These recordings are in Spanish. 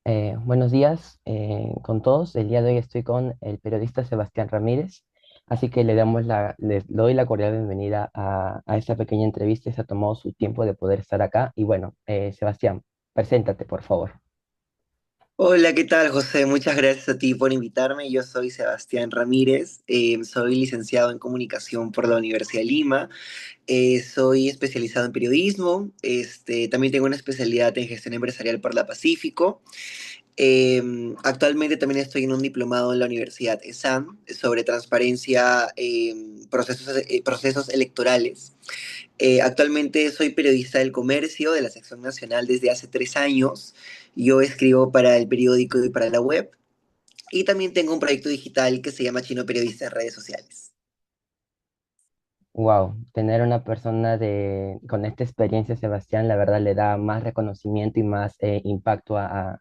Buenos días con todos. El día de hoy estoy con el periodista Sebastián Ramírez, así que le doy la cordial bienvenida a esta pequeña entrevista. Se ha tomado su tiempo de poder estar acá. Y bueno, Sebastián, preséntate, por favor. Hola, ¿qué tal, José? Muchas gracias a ti por invitarme. Yo soy Sebastián Ramírez, soy licenciado en comunicación por la Universidad de Lima, soy especializado en periodismo, también tengo una especialidad en gestión empresarial por la Pacífico. Actualmente también estoy en un diplomado en la Universidad ESAM sobre transparencia en procesos electorales. Actualmente soy periodista del comercio de la sección nacional desde hace 3 años. Yo escribo para el periódico y para la web. Y también tengo un proyecto digital que se llama Chino Periodista en redes sociales. Wow, tener una persona con esta experiencia, Sebastián, la verdad le da más reconocimiento y más impacto a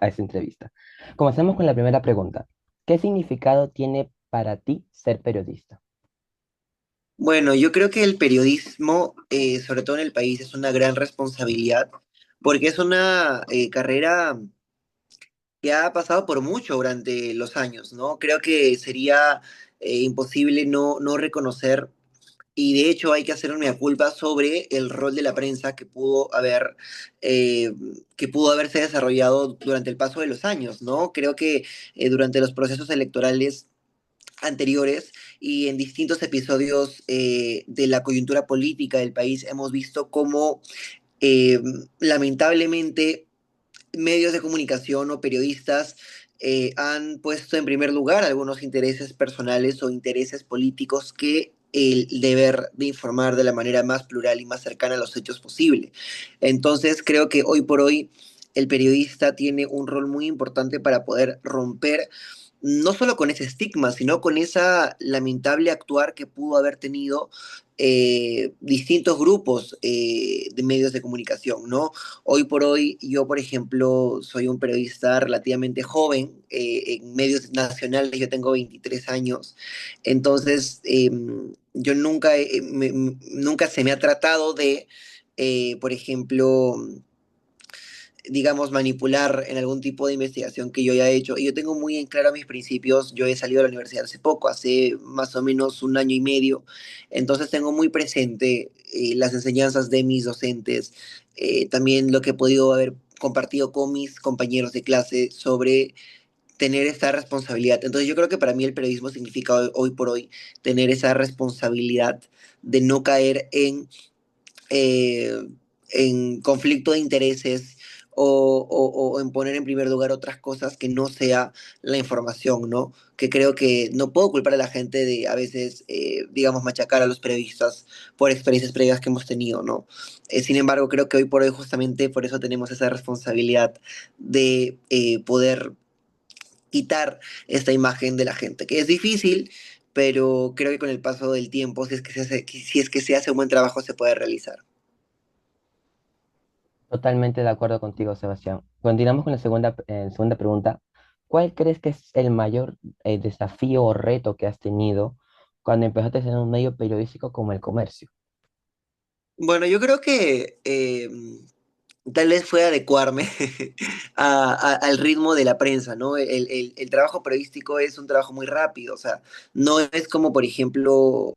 esa entrevista. Comencemos con la primera pregunta. ¿Qué significado tiene para ti ser periodista? Bueno, yo creo que el periodismo, sobre todo en el país, es una gran responsabilidad porque es una carrera que ha pasado por mucho durante los años, ¿no? Creo que sería imposible no reconocer. Y de hecho hay que hacer una culpa sobre el rol de la prensa eh, que pudo haberse desarrollado durante el paso de los años, ¿no? Creo que durante los procesos electorales anteriores y en distintos episodios de la coyuntura política del país hemos visto cómo eh, lamentablemente medios de comunicación o periodistas han puesto en primer lugar algunos intereses personales o intereses políticos que el deber de informar de la manera más plural y más cercana a los hechos posible. Entonces, creo que hoy por hoy el periodista tiene un rol muy importante para poder romper no solo con ese estigma, sino con esa lamentable actuar que pudo haber tenido distintos grupos de medios de comunicación, ¿no? Hoy por hoy, yo, por ejemplo, soy un periodista relativamente joven en medios nacionales, yo tengo 23 años, entonces yo nunca se me ha tratado de, por ejemplo, digamos, manipular en algún tipo de investigación que yo haya hecho. Y yo tengo muy en claro mis principios. Yo he salido de la universidad hace poco, hace más o menos un año y medio. Entonces tengo muy presente las enseñanzas de mis docentes, también lo que he podido haber compartido con mis compañeros de clase sobre tener esta responsabilidad. Entonces yo creo que para mí el periodismo significa hoy por hoy tener esa responsabilidad de no caer eh, en conflicto de intereses o en poner en primer lugar otras cosas que no sea la información, ¿no? Que creo que no puedo culpar a la gente de a veces, digamos, machacar a los periodistas por experiencias previas que hemos tenido, ¿no? Sin embargo, creo que hoy por hoy justamente por eso tenemos esa responsabilidad de poder quitar esta imagen de la gente, que es difícil, pero creo que con el paso del tiempo, si es que se hace un buen trabajo, se puede realizar. Totalmente de acuerdo contigo, Sebastián. Continuamos con la segunda pregunta. ¿Cuál crees que es el mayor desafío o reto que has tenido cuando empezaste en un medio periodístico como el comercio? Bueno, yo creo que tal vez fue adecuarme al ritmo de la prensa, ¿no? El trabajo periodístico es un trabajo muy rápido, o sea, no es como, por ejemplo,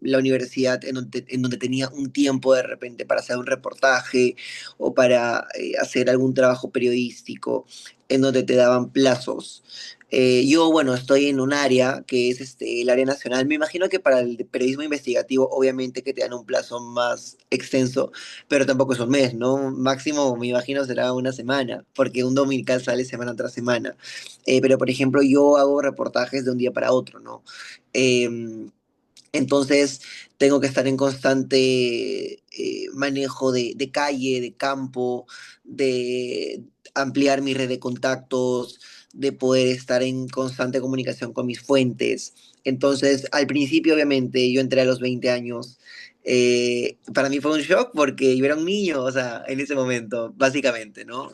la universidad en donde tenía un tiempo de repente para hacer un reportaje o para hacer algún trabajo periodístico, en donde te daban plazos. Yo, bueno, estoy en un área que es el área nacional. Me imagino que para el periodismo investigativo, obviamente que te dan un plazo más extenso, pero tampoco es un mes, ¿no? Máximo, me imagino, será una semana, porque un dominical sale semana tras semana. Pero, por ejemplo, yo hago reportajes de un día para otro, ¿no? Entonces, tengo que estar en constante manejo de calle, de campo, de ampliar mi red de contactos, de poder estar en constante comunicación con mis fuentes. Entonces, al principio, obviamente, yo entré a los 20 años. Para mí fue un shock porque yo era un niño, o sea, en ese momento, básicamente, ¿no?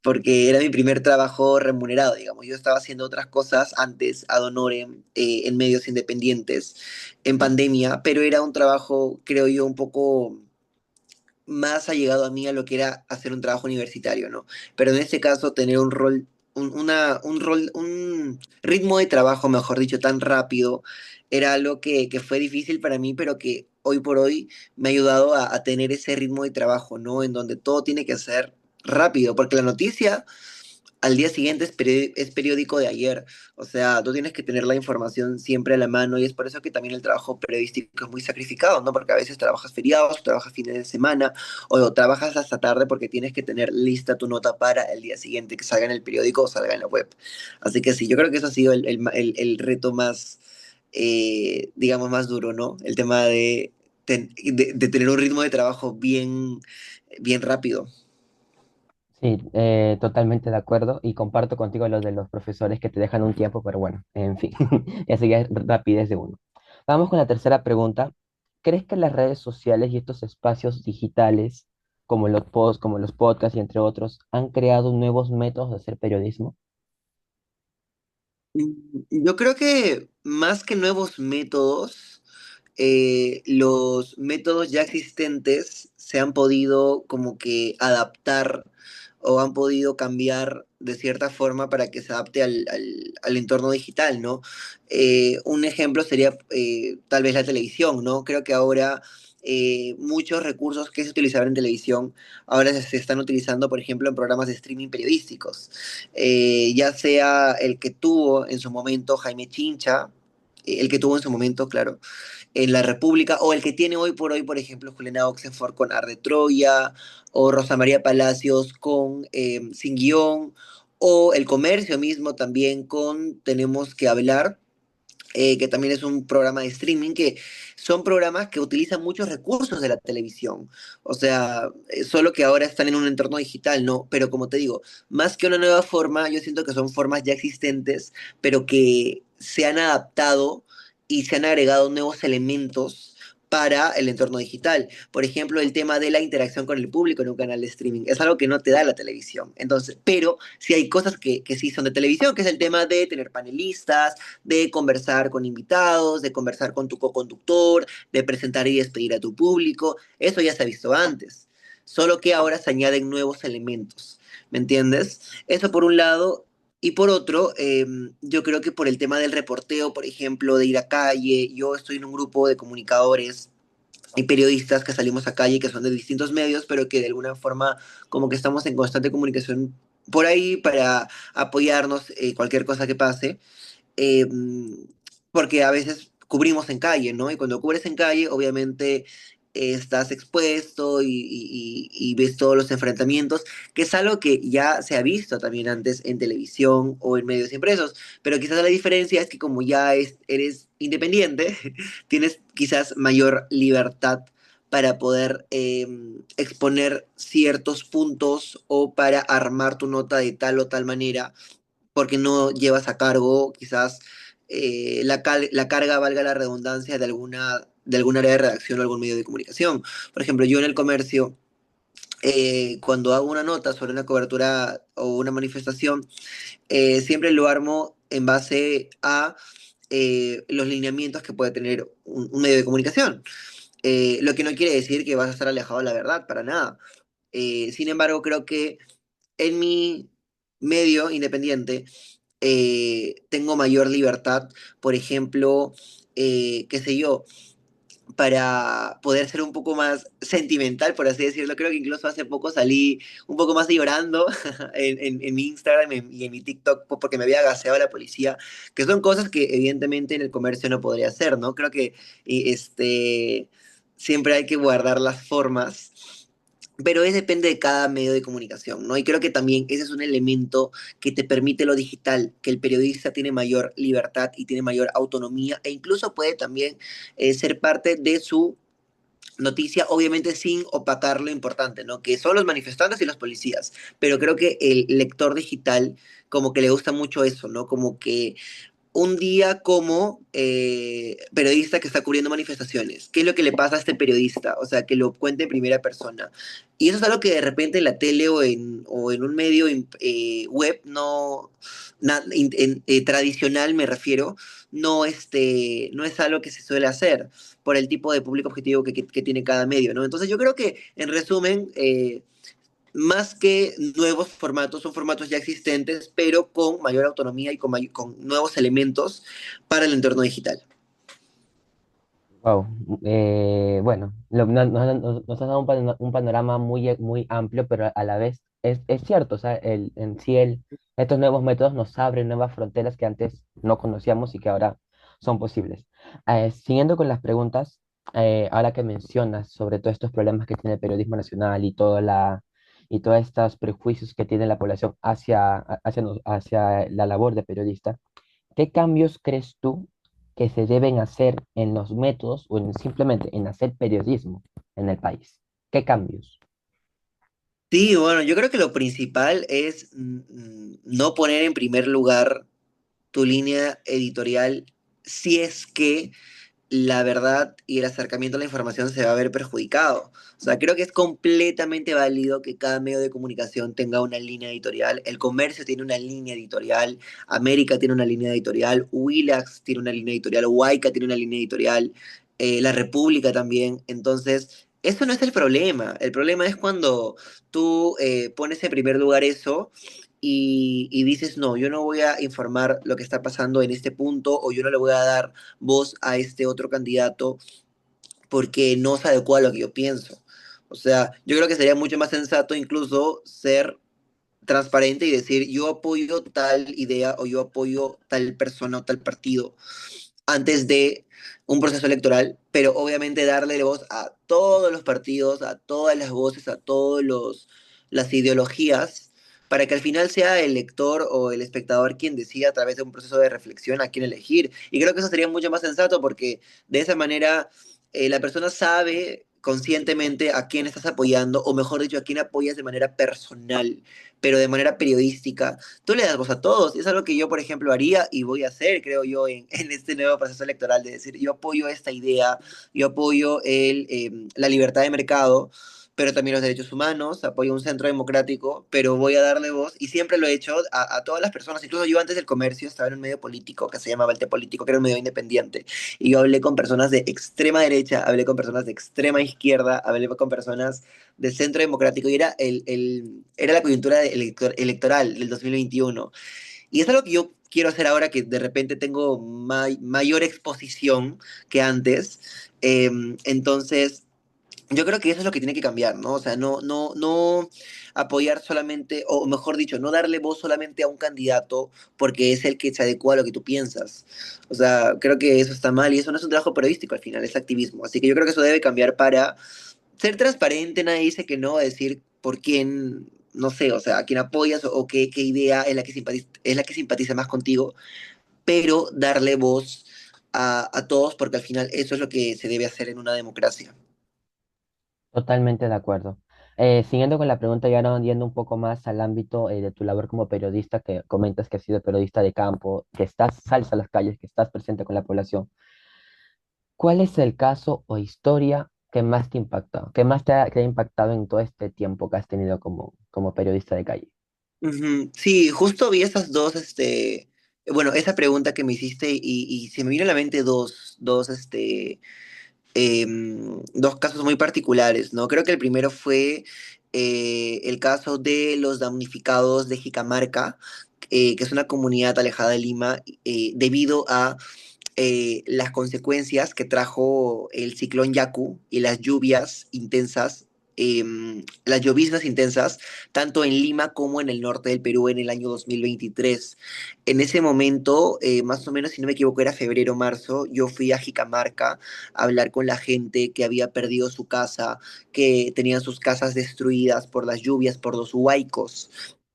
Porque era mi primer trabajo remunerado, digamos. Yo estaba haciendo otras cosas antes, ad honorem, en medios independientes, en pandemia, pero era un trabajo, creo yo, un poco más allegado a mí a lo que era hacer un trabajo universitario, ¿no? Pero en este caso, tener un rol, un ritmo de trabajo, mejor dicho, tan rápido, era algo que fue difícil para mí, pero que hoy por hoy me ha ayudado a tener ese ritmo de trabajo, ¿no? En donde todo tiene que ser rápido, porque la noticia al día siguiente es periódico de ayer. O sea, tú tienes que tener la información siempre a la mano y es por eso que también el trabajo periodístico es muy sacrificado, ¿no? Porque a veces trabajas feriados, trabajas fines de semana o trabajas hasta tarde porque tienes que tener lista tu nota para el día siguiente que salga en el periódico o salga en la web. Así que sí, yo creo que eso ha sido el reto más, digamos, más duro, ¿no? El tema de tener un ritmo de trabajo bien rápido. Sí, totalmente de acuerdo y comparto contigo lo de los profesores que te dejan un tiempo, pero bueno, en fin, eso ya es rapidez de uno. Vamos con la tercera pregunta. ¿Crees que las redes sociales y estos espacios digitales, como los posts, como los podcasts y entre otros, han creado nuevos métodos de hacer periodismo? Yo creo que más que nuevos métodos, los métodos ya existentes se han podido como que adaptar o han podido cambiar de cierta forma para que se adapte al entorno digital, ¿no? Un ejemplo sería tal vez la televisión, ¿no? Creo que ahora muchos recursos que se utilizaban en televisión ahora se están utilizando, por ejemplo, en programas de streaming periodísticos, ya sea el que tuvo en su momento Jaime Chincha, el que tuvo en su momento, claro, en La República, o el que tiene hoy por hoy, por ejemplo, Juliana Oxenford con Ar de Troya, o Rosa María Palacios con Sin Guión, o El Comercio mismo también con Tenemos que Hablar, que también es un programa de streaming, que son programas que utilizan muchos recursos de la televisión. O sea, solo que ahora están en un entorno digital, ¿no? Pero como te digo, más que una nueva forma, yo siento que son formas ya existentes, pero que se han adaptado y se han agregado nuevos elementos para el entorno digital. Por ejemplo, el tema de la interacción con el público en un canal de streaming. Es algo que no te da la televisión. Entonces, pero sí hay cosas que sí son de televisión, que es el tema de tener panelistas, de conversar con invitados, de conversar con tu co-conductor, de presentar y despedir a tu público. Eso ya se ha visto antes, solo que ahora se añaden nuevos elementos, ¿me entiendes? Eso por un lado. Y por otro, yo creo que por el tema del reporteo, por ejemplo, de ir a calle, yo estoy en un grupo de comunicadores y periodistas que salimos a calle, que son de distintos medios, pero que de alguna forma como que estamos en constante comunicación por ahí para apoyarnos cualquier cosa que pase, eh, porque a veces cubrimos en calle, ¿no? Y cuando cubres en calle, obviamente estás expuesto y ves todos los enfrentamientos, que es algo que ya se ha visto también antes en televisión o en medios impresos, pero quizás la diferencia es que como ya eres independiente, tienes quizás mayor libertad para poder exponer ciertos puntos o para armar tu nota de tal o tal manera porque no llevas a cargo quizás la carga, valga la redundancia, de alguna área de redacción o algún medio de comunicación. Por ejemplo, yo en el comercio, cuando hago una nota sobre una cobertura o una manifestación, siempre lo armo en base a los lineamientos que puede tener un medio de comunicación. Lo que no quiere decir que vas a estar alejado de la verdad, para nada. Sin embargo, creo que en mi medio independiente tengo mayor libertad, por ejemplo, qué sé yo, para poder ser un poco más sentimental, por así decirlo. Creo que incluso hace poco salí un poco más llorando en mi Instagram y en mi TikTok porque me había gaseado la policía, que son cosas que evidentemente en el comercio no podría hacer, ¿no? Creo que siempre hay que guardar las formas, pero depende de cada medio de comunicación, ¿no? Y creo que también ese es un elemento que te permite lo digital, que el periodista tiene mayor libertad y tiene mayor autonomía e incluso puede también ser parte de su noticia, obviamente sin opacar lo importante, ¿no? Que son los manifestantes y los policías. Pero creo que el lector digital como que le gusta mucho eso, ¿no? Como que un día como periodista que está cubriendo manifestaciones. ¿Qué es lo que le pasa a este periodista? O sea, que lo cuente en primera persona. Y eso es algo que de repente en la tele o en un medio web no, tradicional me refiero, no, no es algo que se suele hacer por el tipo de público objetivo que tiene cada medio, ¿no? Entonces yo creo que, en resumen, más que nuevos formatos, son formatos ya existentes, pero con mayor autonomía y con nuevos elementos para el entorno digital. Wow. Bueno, nos has dado un panorama muy amplio, pero a la vez es cierto, o sea, estos nuevos métodos nos abren nuevas fronteras que antes no conocíamos y que ahora son posibles. Siguiendo con las preguntas, ahora que mencionas sobre todos estos problemas que tiene el periodismo nacional y todos estos prejuicios que tiene la población hacia la labor de periodista, ¿qué cambios crees tú que se deben hacer en los métodos o simplemente en hacer periodismo en el país? ¿Qué cambios? Sí, bueno, yo creo que lo principal es no poner en primer lugar tu línea editorial si es que la verdad y el acercamiento a la información se va a ver perjudicado. O sea, creo que es completamente válido que cada medio de comunicación tenga una línea editorial. El Comercio tiene una línea editorial, América tiene una línea editorial, Willax tiene una línea editorial, Huayca tiene una línea editorial, La República también. Entonces, eso no es el problema. El problema es cuando tú pones en primer lugar eso y dices, no, yo no voy a informar lo que está pasando en este punto o yo no le voy a dar voz a este otro candidato porque no se adecua a lo que yo pienso. O sea, yo creo que sería mucho más sensato incluso ser transparente y decir yo apoyo tal idea o yo apoyo tal persona o tal partido antes de un proceso electoral, pero obviamente darle voz a todos los partidos, a todas las voces, a todas las ideologías, para que al final sea el lector o el espectador quien decida a través de un proceso de reflexión a quién elegir. Y creo que eso sería mucho más sensato porque de esa manera la persona sabe conscientemente a quién estás apoyando, o mejor dicho, a quién apoyas de manera personal, pero de manera periodística. Tú le das voz a todos. Es algo que yo, por ejemplo, haría y voy a hacer, creo yo, en este nuevo proceso electoral, de decir, yo apoyo esta idea, yo apoyo la libertad de mercado, pero también los derechos humanos, apoyo un centro democrático, pero voy a darle voz, y siempre lo he hecho a todas las personas. Incluso yo antes del comercio estaba en un medio político que se llamaba El Té Político, que era un medio independiente, y yo hablé con personas de extrema derecha, hablé con personas de extrema izquierda, hablé con personas del Centro Democrático y era la coyuntura electoral del 2021. Y es algo que yo quiero hacer ahora que de repente tengo mayor exposición que antes. Entonces, yo creo que eso es lo que tiene que cambiar, ¿no? O sea, no apoyar solamente, o mejor dicho, no darle voz solamente a un candidato porque es el que se adecua a lo que tú piensas. O sea, creo que eso está mal y eso no es un trabajo periodístico al final, es activismo. Así que yo creo que eso debe cambiar para ser transparente. Nadie dice que no, decir por quién, no sé, o sea, a quién apoyas o qué idea es la que simpatiza más contigo, pero darle voz a todos porque al final eso es lo que se debe hacer en una democracia. Totalmente de acuerdo. Siguiendo con la pregunta y ahora yendo un poco más al ámbito de tu labor como periodista, que comentas que has sido periodista de campo, que sales a las calles, que estás presente con la población. ¿Cuál es el caso o historia que más te impactó, que más te ha impactado en todo este tiempo que has tenido como periodista de calle? Ujú. Sí, justo vi esas dos, bueno, esa pregunta que me hiciste y se me vino a la mente dos casos muy particulares, ¿no? Creo que el primero fue el caso de los damnificados de Jicamarca, que es una comunidad alejada de Lima, debido a las consecuencias que trajo el ciclón Yaku y las lluvias intensas, las lloviznas intensas, tanto en Lima como en el norte del Perú en el año 2023. En ese momento, más o menos, si no me equivoco, era febrero, marzo, yo fui a Jicamarca a hablar con la gente que había perdido su casa, que tenían sus casas destruidas por las lluvias, por los huaicos.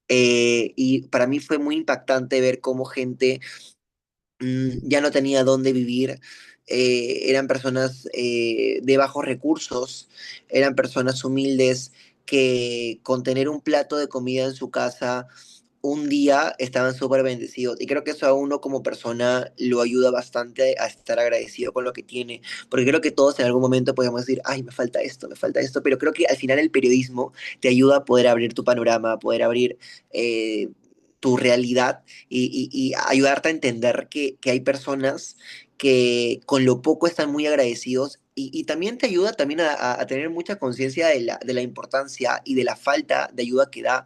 Y para mí fue muy impactante ver cómo gente ya no tenía dónde vivir. Eran personas de bajos recursos, eran personas humildes que con tener un plato de comida en su casa un día estaban súper bendecidos. Y creo que eso a uno como persona lo ayuda bastante a estar agradecido con lo que tiene. Porque creo que todos en algún momento podemos decir, ay, me falta esto. Pero creo que al final el periodismo te ayuda a poder abrir tu panorama, a poder abrir eh, tu realidad y ayudarte a entender que hay personas que con lo poco están muy agradecidos. Y también te ayuda también a tener mucha conciencia de la importancia y de la falta de ayuda que da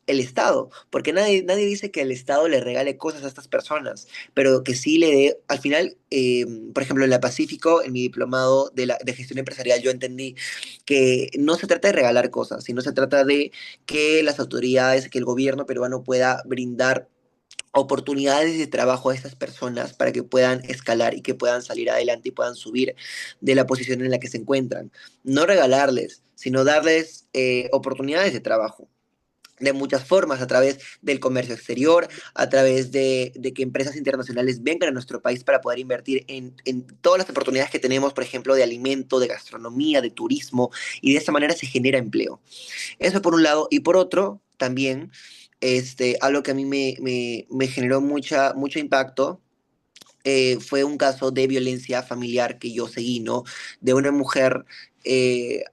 el Estado, porque nadie dice que el Estado le regale cosas a estas personas, pero que sí le dé, al final, por ejemplo, en la Pacífico, en mi diplomado de gestión empresarial, yo entendí que no se trata de regalar cosas, sino se trata de que las autoridades, que el gobierno peruano pueda brindar oportunidades de trabajo a estas personas para que puedan escalar y que puedan salir adelante y puedan subir de la posición en la que se encuentran. No regalarles, sino darles oportunidades de trabajo de muchas formas, a través del comercio exterior, a través de que empresas internacionales vengan a nuestro país para poder invertir en todas las oportunidades que tenemos, por ejemplo, de alimento, de gastronomía, de turismo, y de esta manera se genera empleo. Eso por un lado, y por otro, también, algo que a mí me generó mucho impacto fue un caso de violencia familiar que yo seguí, ¿no? De una mujer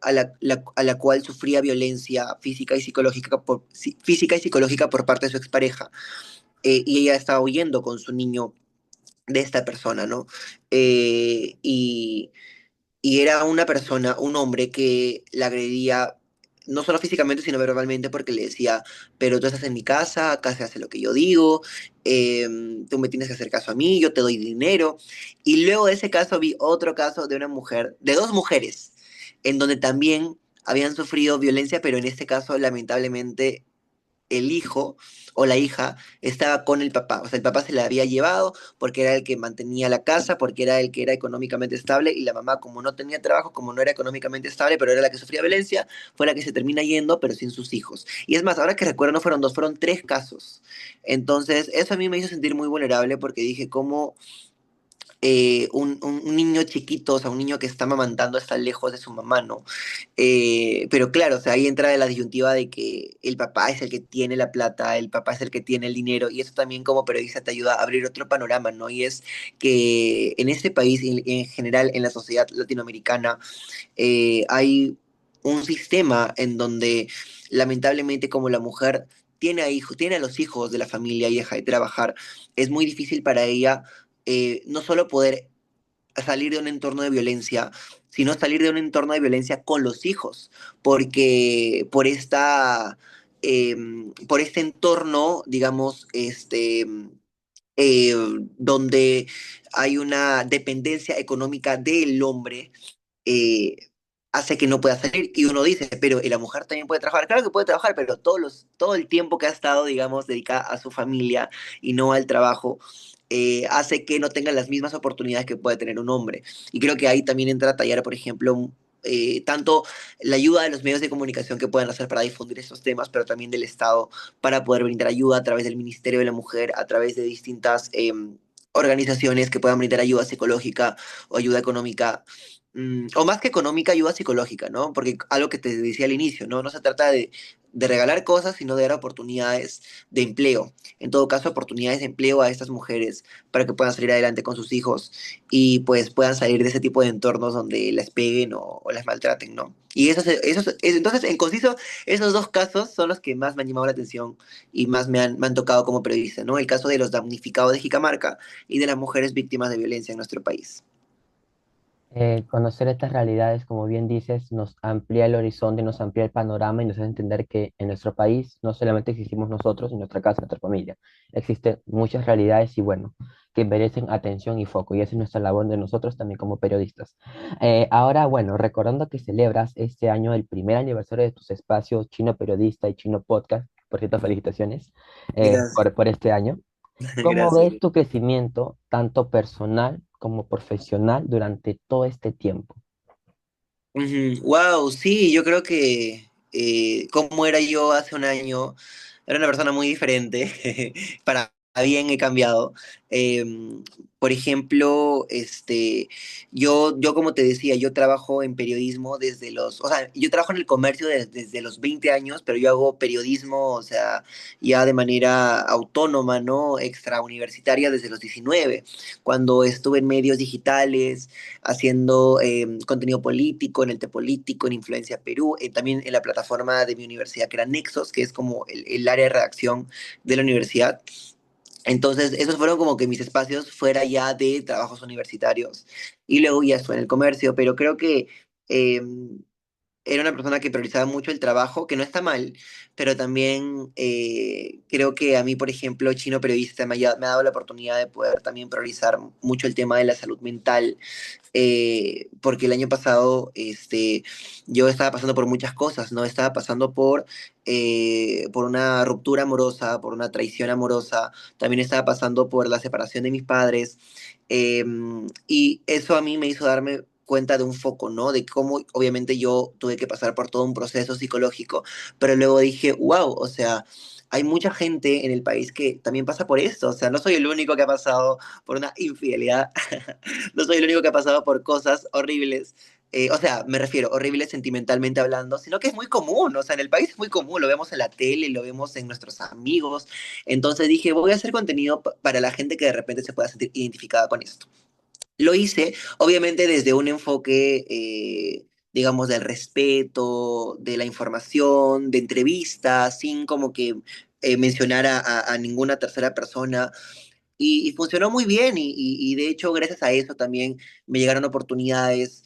a la cual sufría violencia física y psicológica por parte de su expareja. Y ella estaba huyendo con su niño de esta persona, ¿no? Y era una persona, un hombre que la agredía no solo físicamente, sino verbalmente, porque le decía, pero tú estás en mi casa, acá se hace lo que yo digo, eh, tú me tienes que hacer caso a mí, yo te doy dinero. Y luego de ese caso vi otro caso de una mujer, de dos mujeres, en donde también habían sufrido violencia, pero en este caso, lamentablemente, el hijo o la hija estaba con el papá. O sea, el papá se la había llevado porque era el que mantenía la casa, porque era el que era económicamente estable y la mamá, como no tenía trabajo, como no era económicamente estable, pero era la que sufría violencia, fue la que se termina yendo, pero sin sus hijos. Y es más, ahora que recuerdo, no fueron dos, fueron tres casos. Entonces, eso a mí me hizo sentir muy vulnerable porque dije, ¿cómo un niño chiquito, o sea, un niño que está mamantando está lejos de su mamá, ¿no? Pero claro, o sea, ahí entra la disyuntiva de que el papá es el que tiene la plata, el papá es el que tiene el dinero, y eso también como periodista te ayuda a abrir otro panorama, ¿no? Y es que en este país, y en general en la sociedad latinoamericana, hay un sistema en donde lamentablemente como la mujer tiene a los hijos de la familia y deja de trabajar, es muy difícil para ella no solo poder salir de un entorno de violencia, sino salir de un entorno de violencia con los hijos, porque eh, por este entorno, digamos, eh, donde hay una dependencia económica del hombre, eh, hace que no pueda salir. Y uno dice, pero la mujer también puede trabajar. Claro que puede trabajar, pero todo el tiempo que ha estado, digamos, dedicada a su familia y no al trabajo, hace que no tenga las mismas oportunidades que puede tener un hombre. Y creo que ahí también entra a tallar, por ejemplo, tanto la ayuda de los medios de comunicación que puedan hacer para difundir estos temas, pero también del Estado para poder brindar ayuda a través del Ministerio de la Mujer, a través de distintas organizaciones que puedan brindar ayuda psicológica o ayuda económica, o más que económica, ayuda psicológica, ¿no? Porque algo que te decía al inicio, ¿no? No se trata de regalar cosas, sino de dar oportunidades de empleo. En todo caso, oportunidades de empleo a estas mujeres para que puedan salir adelante con sus hijos y pues puedan salir de ese tipo de entornos donde las peguen o las maltraten, ¿no? Y entonces, en conciso, esos dos casos son los que más me han llamado la atención y más me han tocado como periodista, ¿no? El caso de los damnificados de Jicamarca y de las mujeres víctimas de violencia en nuestro país. Conocer estas realidades, como bien dices, nos amplía el horizonte, nos amplía el panorama y nos hace entender que en nuestro país no solamente existimos nosotros, en nuestra casa, en nuestra familia, existen muchas realidades y bueno, que merecen atención y foco y esa es nuestra labor de nosotros también como periodistas. Ahora, bueno, recordando que celebras este año el primer aniversario de tus espacios Chino Periodista y Chino Podcast, por cierto, felicitaciones Gracias. por este año. ¿Cómo ves Gracias. tu crecimiento, tanto personal como profesional, durante todo este tiempo? Wow, sí, yo creo que como era yo hace un año, era una persona muy diferente para bien he cambiado. Por ejemplo, yo como te decía, yo trabajo en periodismo o sea, yo trabajo en el comercio desde los 20 años, pero yo hago periodismo, o sea, ya de manera autónoma, ¿no? Extrauniversitaria desde los 19, cuando estuve en medios digitales, haciendo contenido político, en el T Político, en Influencia Perú, también en la plataforma de mi universidad, que era Nexos, que es como el área de redacción de la universidad. Entonces, esos fueron como que mis espacios fuera ya de trabajos universitarios. Y luego ya estuve en el comercio, pero creo que eh, era una persona que priorizaba mucho el trabajo, que no está mal, pero también creo que a mí, por ejemplo, Chino Periodista me ha dado la oportunidad de poder también priorizar mucho el tema de la salud mental, porque el año pasado yo estaba pasando por muchas cosas, ¿no? Estaba pasando por una ruptura amorosa, por una traición amorosa, también estaba pasando por la separación de mis padres, eh, y eso a mí me hizo darme cuenta de un foco, ¿no? De cómo obviamente yo tuve que pasar por todo un proceso psicológico, pero luego dije, wow, o sea, hay mucha gente en el país que también pasa por esto, o sea, no soy el único que ha pasado por una infidelidad. No soy el único que ha pasado por cosas horribles. O sea, me refiero horribles sentimentalmente hablando, sino que es muy común, o sea, en el país es muy común, lo vemos en la tele, lo vemos en nuestros amigos. Entonces dije, voy a hacer contenido para la gente que de repente se pueda sentir identificada con esto. Lo hice, obviamente, desde un enfoque, digamos, del respeto, de la información, de entrevistas, sin como que mencionar a ninguna tercera persona. Y funcionó muy bien y de hecho gracias a eso también me llegaron oportunidades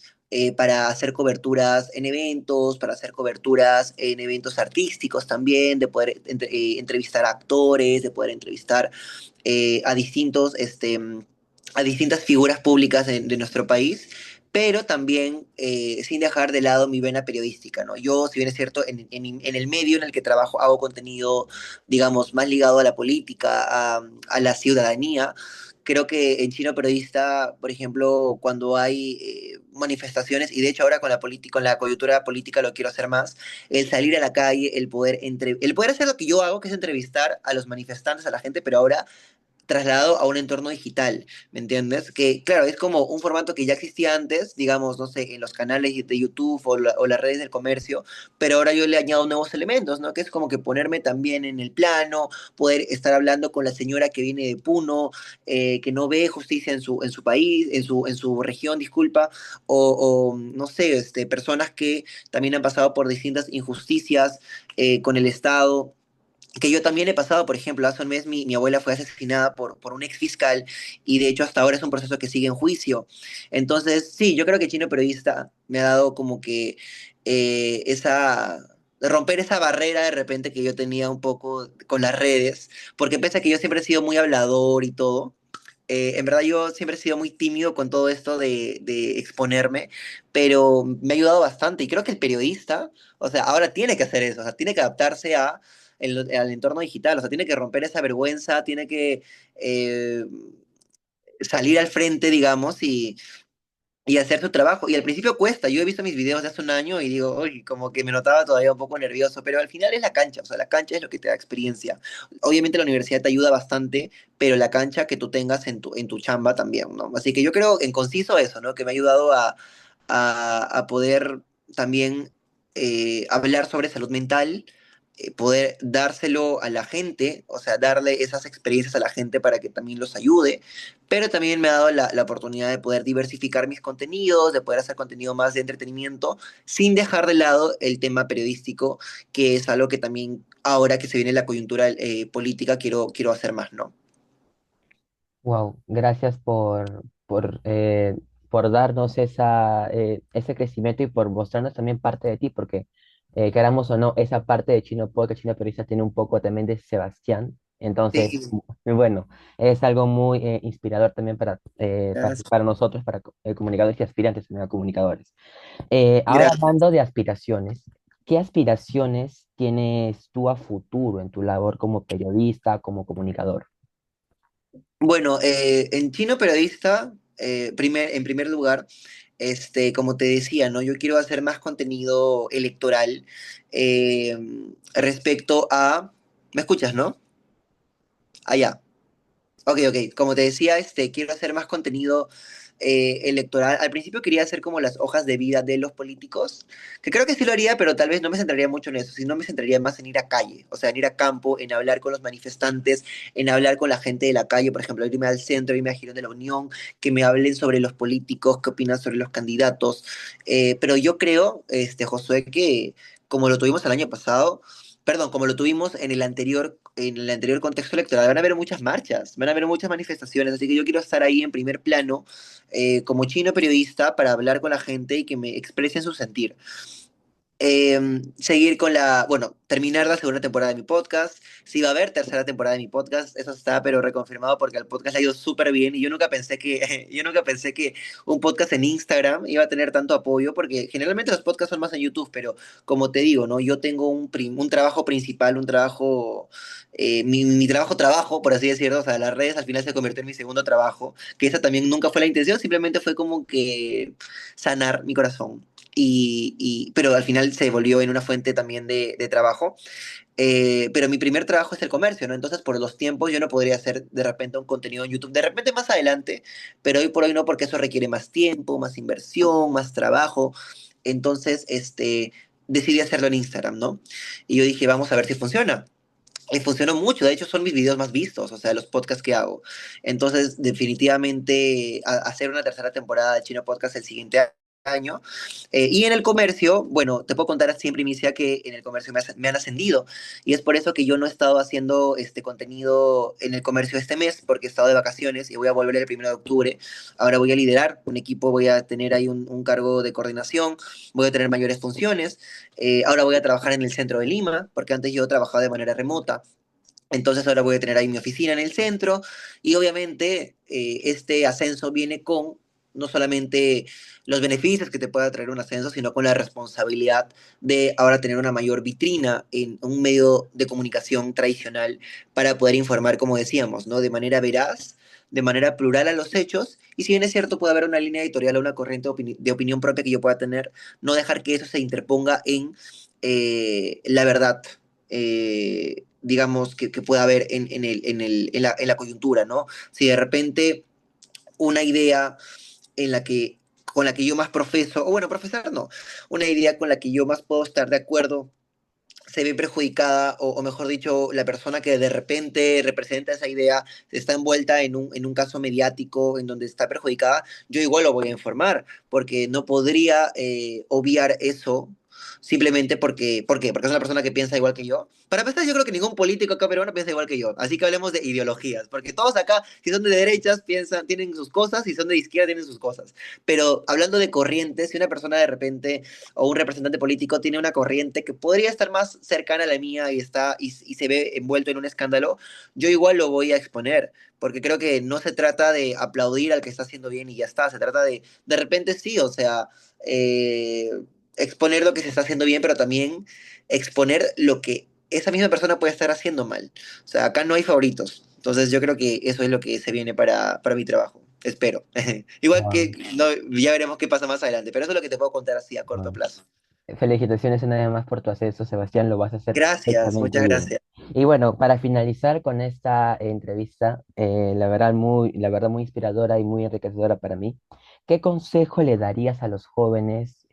para hacer coberturas en eventos, para hacer coberturas en eventos artísticos también, de poder entrevistar a actores, de poder entrevistar a a distintas figuras públicas de nuestro país, pero también sin dejar de lado mi vena periodística, ¿no? Yo, si bien es cierto, en el medio en el que trabajo hago contenido, digamos, más ligado a la política, a la ciudadanía. Creo que en Chino Periodista, por ejemplo, cuando hay manifestaciones, y de hecho ahora con con la coyuntura política lo quiero hacer más, el salir a la calle, el poder hacer lo que yo hago, que es entrevistar a los manifestantes, a la gente, pero ahora trasladado a un entorno digital, ¿me entiendes? Que claro, es como un formato que ya existía antes, digamos, no sé, en los canales de YouTube o las redes del comercio, pero ahora yo le añado nuevos elementos, ¿no? Que es como que ponerme también en el plano, poder estar hablando con la señora que viene de Puno, que no ve justicia en su país, en su región, disculpa, no sé, personas que también han pasado por distintas injusticias con el Estado, que yo también he pasado. Por ejemplo, hace un mes mi abuela fue asesinada por un ex fiscal y de hecho hasta ahora es un proceso que sigue en juicio. Entonces, sí, yo creo que Chino Periodista me ha dado como que romper esa barrera de repente que yo tenía un poco con las redes, porque pese a que yo siempre he sido muy hablador y todo, en verdad yo siempre he sido muy tímido con todo esto de exponerme, pero me ha ayudado bastante y creo que el periodista, o sea, ahora tiene que hacer eso, o sea, tiene que adaptarse al entorno digital, o sea, tiene que romper esa vergüenza, tiene que eh, salir al frente, digamos, y hacer su trabajo. Y al principio cuesta, yo he visto mis videos de hace un año y digo, uy, como que me notaba todavía un poco nervioso, pero al final es la cancha, o sea, la cancha es lo que te da experiencia. Obviamente la universidad te ayuda bastante, pero la cancha que tú tengas en tu chamba también, ¿no? Así que yo creo, en conciso, eso, ¿no? Que me ha ayudado a poder también hablar sobre salud mental, poder dárselo a la gente, o sea, darle esas experiencias a la gente para que también los ayude, pero también me ha dado la oportunidad de poder diversificar mis contenidos, de poder hacer contenido más de entretenimiento, sin dejar de lado el tema periodístico, que es algo que también ahora que se viene la coyuntura política quiero hacer más, ¿no? Wow, gracias por darnos ese crecimiento y por mostrarnos también parte de ti, porque queramos o no, esa parte de Chino Podcast, Chino Periodista tiene un poco también de Sebastián. Entonces, Sí, bueno, es algo muy inspirador también gracias. para nosotros, para comunicadores y aspirantes también a comunicadores. Ahora Gracias. hablando de aspiraciones, ¿qué aspiraciones tienes tú a futuro en tu labor como periodista, como comunicador? Bueno, en Chino Periodista, en primer lugar, como te decía, ¿no? Yo quiero hacer más contenido electoral eh, respecto a... ¿Me escuchas, no? Allá. Ok, ok. Como te decía, quiero hacer más contenido electoral. Al principio quería hacer como las hojas de vida de los políticos, que creo que sí lo haría, pero tal vez no me centraría mucho en eso, sino me centraría más en ir a calle, o sea, en ir a campo, en hablar con los manifestantes, en hablar con la gente de la calle, por ejemplo, irme al centro, irme a Girón de la Unión, que me hablen sobre los políticos, qué opinan sobre los candidatos. Pero yo creo, Josué, que como lo tuvimos el año pasado, perdón, como lo tuvimos en el anterior contexto electoral, van a haber muchas marchas, van a haber muchas manifestaciones, así que yo quiero estar ahí en primer plano como chino periodista para hablar con la gente y que me expresen su sentir. Seguir con bueno, terminar la segunda temporada de mi podcast. Sí va a haber tercera temporada de mi podcast, eso está pero reconfirmado porque al podcast le ha ido súper bien y yo nunca pensé que, yo nunca pensé que un podcast en Instagram iba a tener tanto apoyo porque generalmente los podcasts son más en YouTube, pero como te digo, ¿no? Yo tengo un trabajo principal, un trabajo, mi trabajo, por así decirlo, o sea, las redes al final se convirtió en mi segundo trabajo, que esa también nunca fue la intención, simplemente fue como que sanar mi corazón pero al final se volvió en una fuente también de trabajo. Pero mi primer trabajo es el comercio, ¿no? Entonces, por los tiempos, yo no podría hacer de repente un contenido en YouTube, de repente más adelante, pero hoy por hoy no, porque eso requiere más tiempo, más inversión, más trabajo. Entonces, decidí hacerlo en Instagram, ¿no? Y yo dije, vamos a ver si funciona. Y funcionó mucho, de hecho son mis videos más vistos, o sea, los podcasts que hago. Entonces, definitivamente, hacer una tercera temporada de Chino Podcast el siguiente año. Y en el comercio, bueno, te puedo contar así en primicia que en el comercio me han ascendido. Y es por eso que yo no he estado haciendo este contenido en el comercio este mes, porque he estado de vacaciones y voy a volver el 1 de octubre. Ahora voy a liderar un equipo, voy a tener ahí un cargo de coordinación, voy a tener mayores funciones. Ahora voy a trabajar en el centro de Lima, porque antes yo trabajaba de manera remota. Entonces ahora voy a tener ahí mi oficina en el centro y obviamente este ascenso viene con no solamente los beneficios que te pueda traer un ascenso, sino con la responsabilidad de ahora tener una mayor vitrina en un medio de comunicación tradicional para poder informar, como decíamos, ¿no? De manera veraz, de manera plural a los hechos, y si bien es cierto puede haber una línea editorial o una corriente de opinión propia que yo pueda tener, no dejar que eso se interponga en la verdad digamos, que pueda haber en la coyuntura, ¿no? Si de repente una idea en la que, con la que yo más profeso, o bueno, profesar no, una idea con la que yo más puedo estar de acuerdo, se ve perjudicada, o mejor dicho, la persona que de repente representa esa idea está envuelta en un caso mediático en donde está perjudicada, yo igual lo voy a informar, porque no podría obviar eso simplemente porque es una persona que piensa igual que yo. Para empezar, yo creo que ningún político acá peruano piensa igual que yo, así que hablemos de ideologías, porque todos acá, si son de derechas, piensan, tienen sus cosas, si son de izquierda, tienen sus cosas. Pero hablando de corrientes, si una persona de repente o un representante político tiene una corriente que podría estar más cercana a la mía y se ve envuelto en un escándalo, yo igual lo voy a exponer, porque creo que no se trata de aplaudir al que está haciendo bien y ya está, se trata de repente sí, o sea, eh, exponer lo que se está haciendo bien, pero también exponer lo que esa misma persona puede estar haciendo mal. O sea, acá no hay favoritos. Entonces yo creo que eso es lo que se viene para mi trabajo. Espero. Igual que Wow, no, ya veremos qué pasa más adelante, pero eso es lo que te puedo contar así a corto wow. plazo. Felicitaciones una vez más por tu ascenso, Sebastián, lo vas a hacer Gracias, perfectamente muchas bien. gracias. Y bueno, para finalizar con esta entrevista, la verdad muy inspiradora y muy enriquecedora para mí, ¿qué consejo le darías a los jóvenes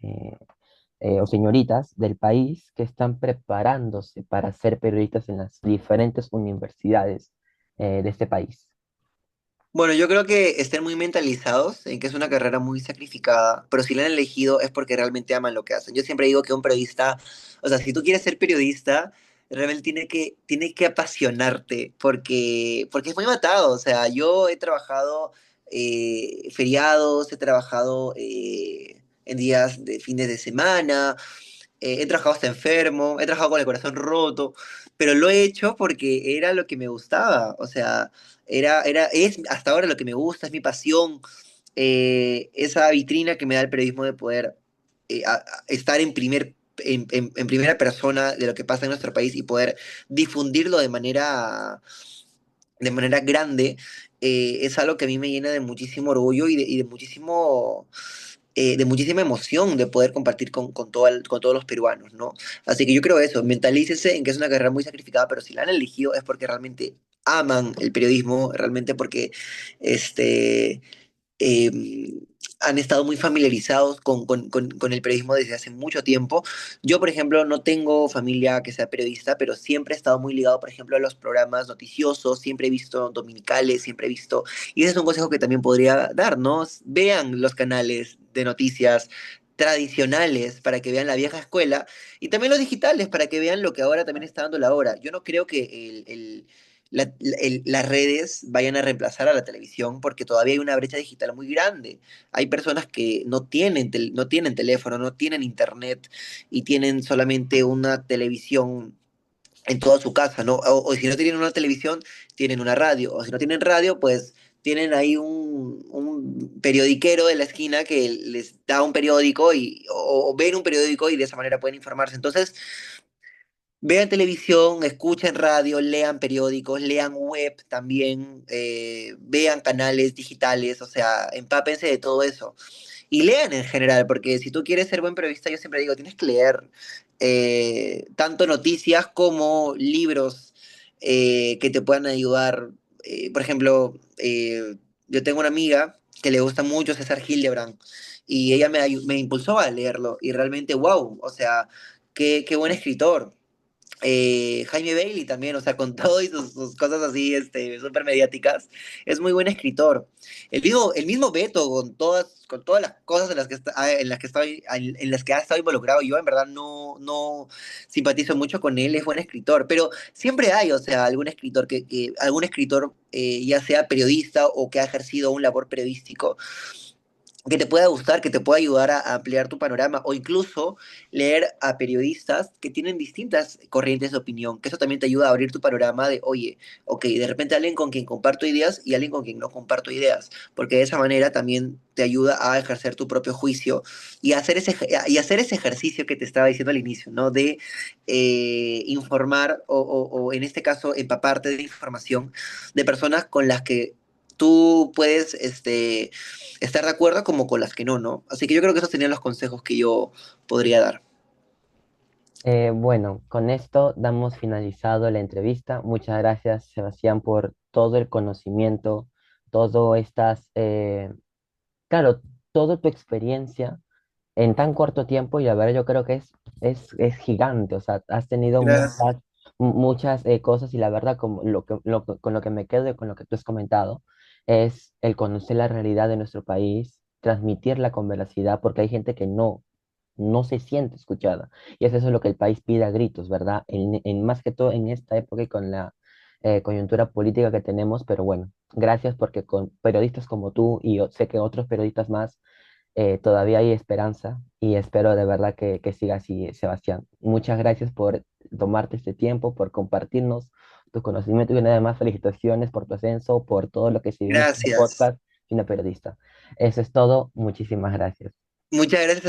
o señoritas del país que están preparándose para ser periodistas en las diferentes universidades de este país? Bueno, yo creo que estén muy mentalizados en que es una carrera muy sacrificada, pero si la han elegido es porque realmente aman lo que hacen. Yo siempre digo que un periodista, o sea, si tú quieres ser periodista, realmente tiene que apasionarte, porque es muy matado. O sea, yo he trabajado feriados, he trabajado en días de fines de semana, he trabajado hasta enfermo, he trabajado con el corazón roto, pero lo he hecho porque era lo que me gustaba, o sea, es hasta ahora lo que me gusta, es mi pasión, esa vitrina que me da el periodismo de poder estar en primera persona de lo que pasa en nuestro país y poder difundirlo de manera grande, es algo que a mí me llena de muchísimo orgullo y de muchísimo de muchísima emoción de poder compartir con todos los peruanos, ¿no? Así que yo creo eso, mentalícese en que es una carrera muy sacrificada, pero si la han elegido es porque realmente aman el periodismo realmente porque este, eh, han estado muy familiarizados con el periodismo desde hace mucho tiempo. Yo, por ejemplo, no tengo familia que sea periodista, pero siempre he estado muy ligado, por ejemplo, a los programas noticiosos, siempre he visto dominicales, siempre he visto, y ese es un consejo que también podría dar, ¿no? Vean los canales de noticias tradicionales para que vean la vieja escuela y también los digitales para que vean lo que ahora también está dando la hora. Yo no creo que las redes vayan a reemplazar a la televisión porque todavía hay una brecha digital muy grande. Hay personas que no tienen teléfono, no tienen internet y tienen solamente una televisión en toda su casa, ¿no? O si no tienen una televisión, tienen una radio. O si no tienen radio, pues tienen ahí un periodiquero de la esquina que les da un periódico o ven un periódico y de esa manera pueden informarse. Entonces, vean televisión, escuchen radio, lean periódicos, lean web también, vean canales digitales, o sea, empápense de todo eso. Y lean en general, porque si tú quieres ser buen periodista, yo siempre digo, tienes que leer tanto noticias como libros que te puedan ayudar. Por ejemplo, yo tengo una amiga que le gusta mucho César Hildebrand y ella me impulsó a leerlo y realmente, wow, o sea, qué buen escritor. Jaime Bailey también, o sea, con todo y sus cosas así, súper mediáticas, es muy buen escritor. El mismo Beto, con todas las cosas en las que en las que ha estado involucrado, yo en verdad no simpatizo mucho con él, es buen escritor, pero siempre hay, o sea, algún escritor, ya sea periodista o que ha ejercido un labor periodístico, que te pueda gustar, que te pueda ayudar a ampliar tu panorama o incluso leer a periodistas que tienen distintas corrientes de opinión, que eso también te ayuda a abrir tu panorama de, oye, ok, de repente alguien con quien comparto ideas y alguien con quien no comparto ideas, porque de esa manera también te ayuda a ejercer tu propio juicio y hacer ese ejercicio que te estaba diciendo al inicio, ¿no? De informar o en este caso empaparte de información de personas con las que tú puedes estar de acuerdo como con las que no, ¿no? Así que yo creo que esos serían los consejos que yo podría dar. Bueno, con esto damos finalizado la entrevista. Muchas gracias, Sebastián, por todo el conocimiento, todo estas, claro, toda tu experiencia en tan corto tiempo y la verdad yo creo que es gigante, o sea, has tenido Gracias. muchas cosas y la verdad como con lo que me quedo y con lo que tú has comentado es el conocer la realidad de nuestro país, transmitirla con veracidad, porque hay gente que no se siente escuchada y es eso lo que el país pide a gritos, ¿verdad? Más que todo en esta época y con la coyuntura política que tenemos, pero bueno, gracias porque con periodistas como tú y yo sé que otros periodistas más todavía hay esperanza y espero de verdad que siga así, Sebastián. Muchas gracias por tomarte este tiempo, por compartirnos tus conocimientos y además felicitaciones por tu ascenso, por todo lo que significa el Gracias. podcast y una periodista. Eso es todo. Muchísimas gracias. Muchas gracias.